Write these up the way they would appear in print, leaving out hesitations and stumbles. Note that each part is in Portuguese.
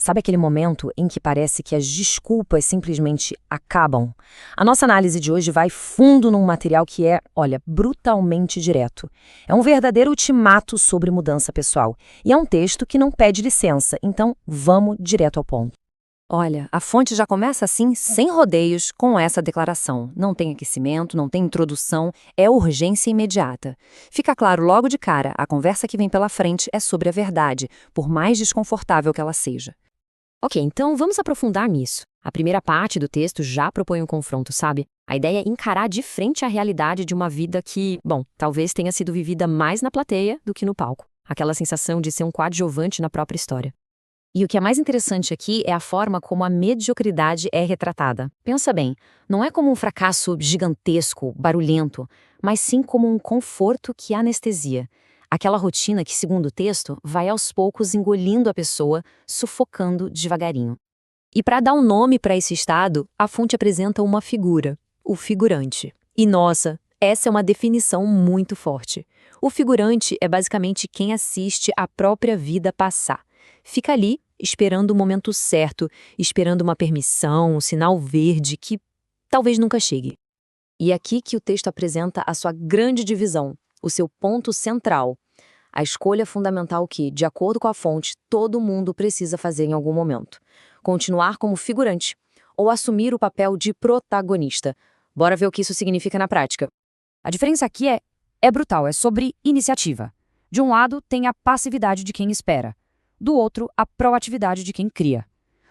Sabe aquele momento em que parece que as desculpas simplesmente acabam? A nossa análise de hoje vai fundo num material que é, olha, brutalmente direto. É um verdadeiro ultimato sobre mudança pessoal. E é um texto que não pede licença, então vamos direto ao ponto. Olha, a fonte já começa assim, sem rodeios, com essa declaração. Não tem aquecimento, não tem introdução, é urgência imediata. Fica claro logo de cara, a conversa que vem pela frente é sobre a verdade, por mais desconfortável que ela seja. Ok, então vamos aprofundar nisso. A primeira parte do texto já propõe um confronto, sabe? A ideia é encarar de frente a realidade de uma vida que, bom, talvez tenha sido vivida mais na plateia do que no palco. Aquela sensação de ser um coadjuvante na própria história. E o que é mais interessante aqui é a forma como a mediocridade é retratada. Pensa bem, não é como um fracasso gigantesco, barulhento, mas sim como um conforto que anestesia. Aquela rotina que, segundo o texto, vai aos poucos engolindo a pessoa, sufocando devagarinho. E para dar um nome para esse estado, a fonte apresenta uma figura, o figurante. E nossa, essa é uma definição muito forte. O figurante é basicamente quem assiste a própria vida passar. Fica ali, esperando o momento certo, esperando uma permissão, um sinal verde que talvez nunca chegue. E é aqui que o texto apresenta a sua grande divisão, o seu ponto central, a escolha fundamental que, de acordo com a fonte, todo mundo precisa fazer em algum momento. Continuar como figurante ou assumir o papel de protagonista. Bora ver o que isso significa na prática. A diferença aqui é brutal, é sobre iniciativa. De um lado, tem a passividade de quem espera. Do outro, a proatividade de quem cria.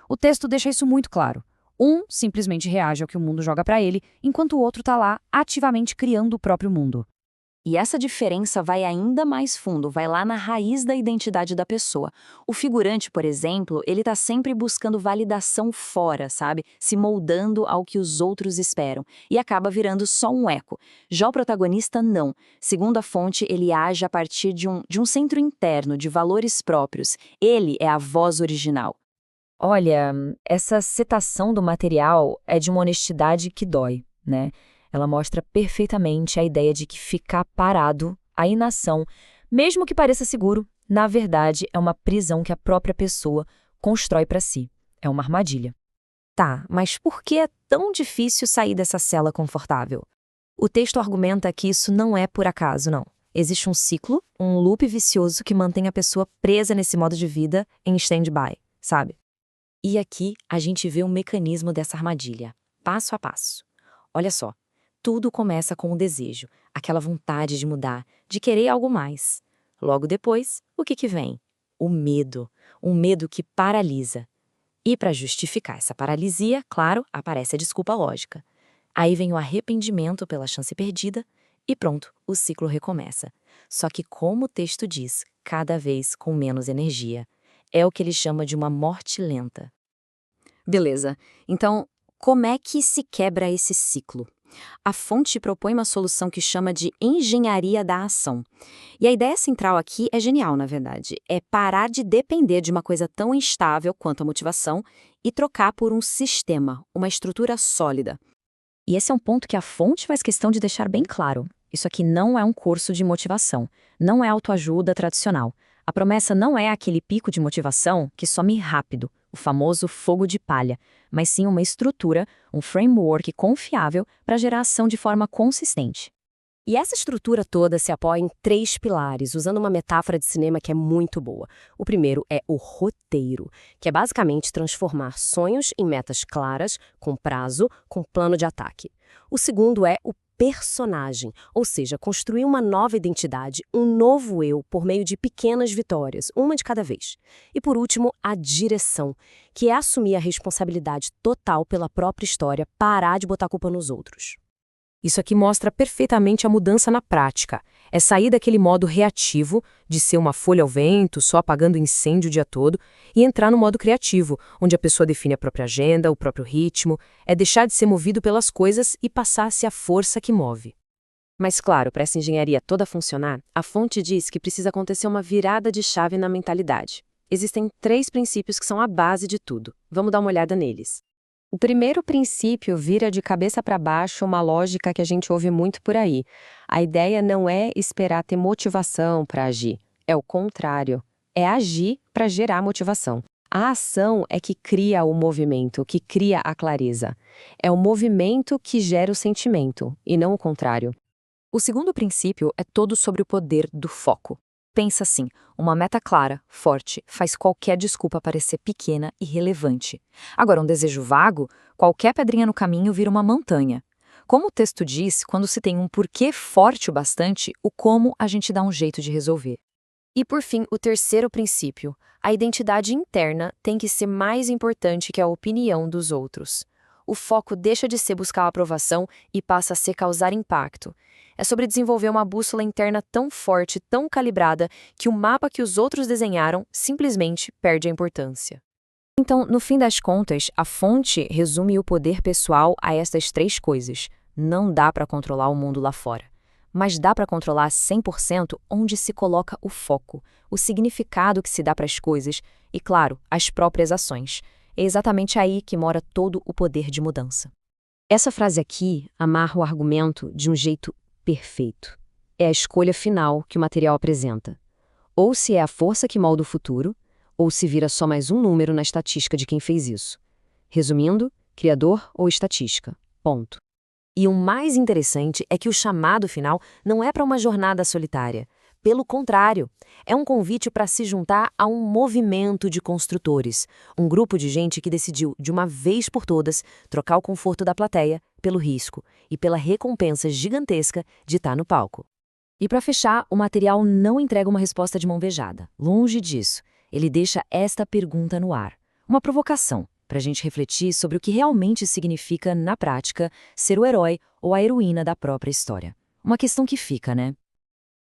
O texto deixa isso muito claro. Um simplesmente reage ao que o mundo joga para ele, enquanto o outro está lá ativamente criando o próprio mundo. E essa diferença vai ainda mais fundo, vai lá na raiz da identidade da pessoa. O figurante, por exemplo, ele está sempre buscando validação fora, sabe? Se moldando ao que os outros esperam. E acaba virando só um eco. Já o protagonista, não. Segundo a fonte, ele age a partir de um centro interno, de valores próprios. Ele é a voz original. Olha, essa citação do material é de uma honestidade que dói, né? Ela mostra perfeitamente a ideia de que ficar parado, a inação, mesmo que pareça seguro, na verdade é uma prisão que a própria pessoa constrói para si. É uma armadilha. Tá, mas por que é tão difícil sair dessa cela confortável? O texto argumenta que isso não é por acaso, não. Existe um ciclo, um loop vicioso que mantém a pessoa presa nesse modo de vida em stand-by, sabe? E aqui a gente vê o mecanismo dessa armadilha, passo a passo. Olha só. Tudo começa com o desejo, aquela vontade de mudar, de querer algo mais. Logo depois, o que vem? O medo. Um medo que paralisa. E para justificar essa paralisia, claro, aparece a desculpa lógica. Aí vem o arrependimento pela chance perdida e pronto, o ciclo recomeça. Só que, como o texto diz, cada vez com menos energia. É o que ele chama de uma morte lenta. Beleza, então como é que se quebra esse ciclo? A fonte propõe uma solução que chama de engenharia da ação. E a ideia central aqui é genial, na verdade. É parar de depender de uma coisa tão instável quanto a motivação e trocar por um sistema, uma estrutura sólida. E esse é um ponto que a fonte faz questão de deixar bem claro. Isso aqui não é um curso de motivação, não é autoajuda tradicional. A promessa não é aquele pico de motivação que some rápido, o famoso fogo de palha, mas sim uma estrutura, um framework confiável para gerar ação de forma consistente. E essa estrutura toda se apoia em 3 pilares, usando uma metáfora de cinema que é muito boa. O primeiro é o roteiro, que é basicamente transformar sonhos em metas claras, com prazo, com plano de ataque. O segundo é o personagem, ou seja, construir uma nova identidade, um novo eu, por meio de pequenas vitórias, uma de cada vez. E por último, a direção, que é assumir a responsabilidade total pela própria história, parar de botar a culpa nos outros. Isso aqui mostra perfeitamente a mudança na prática. É sair daquele modo reativo, de ser uma folha ao vento, só apagando incêndio o dia todo, e entrar no modo criativo, onde a pessoa define a própria agenda, o próprio ritmo, é deixar de ser movido pelas coisas e passar a ser a força que move. Mas claro, para essa engenharia toda funcionar, a fonte diz que precisa acontecer uma virada de chave na mentalidade. Existem 3 princípios que são a base de tudo. Vamos dar uma olhada neles. O primeiro princípio vira de cabeça para baixo uma lógica que a gente ouve muito por aí. A ideia não é esperar ter motivação para agir, é o contrário. É agir para gerar motivação. A ação é que cria o movimento, que cria a clareza. É o movimento que gera o sentimento, e não o contrário. O segundo princípio é todo sobre o poder do foco. Pensa assim, uma meta clara, forte, faz qualquer desculpa parecer pequena e relevante. Agora, um desejo vago, qualquer pedrinha no caminho vira uma montanha. Como o texto diz, quando se tem um porquê forte o bastante, o como a gente dá um jeito de resolver. E por fim, o terceiro princípio. A identidade interna tem que ser mais importante que a opinião dos outros. O foco deixa de ser buscar a aprovação e passa a ser causar impacto. É sobre desenvolver uma bússola interna tão forte, tão calibrada, que o mapa que os outros desenharam simplesmente perde a importância. Então, no fim das contas, a fonte resume o poder pessoal a estas três coisas. Não dá para controlar o mundo lá fora. Mas dá para controlar 100% onde se coloca o foco, o significado que se dá para as coisas e, claro, as próprias ações. É exatamente aí que mora todo o poder de mudança. Essa frase aqui amarra o argumento de um jeito perfeito. É a escolha final que o material apresenta. Ou se é a força que molda o futuro, ou se vira só mais um número na estatística de quem fez isso. Resumindo, criador ou estatística. Ponto. E o mais interessante é que o chamado final não é para uma jornada solitária. Pelo contrário, é um convite para se juntar a um movimento de construtores, um grupo de gente que decidiu, de uma vez por todas, trocar o conforto da plateia pelo risco e pela recompensa gigantesca de estar no palco. E para fechar, o material não entrega uma resposta de mão beijada. Longe disso, ele deixa esta pergunta no ar. Uma provocação, para a gente refletir sobre o que realmente significa, na prática, ser o herói ou a heroína da própria história. Uma questão que fica, né?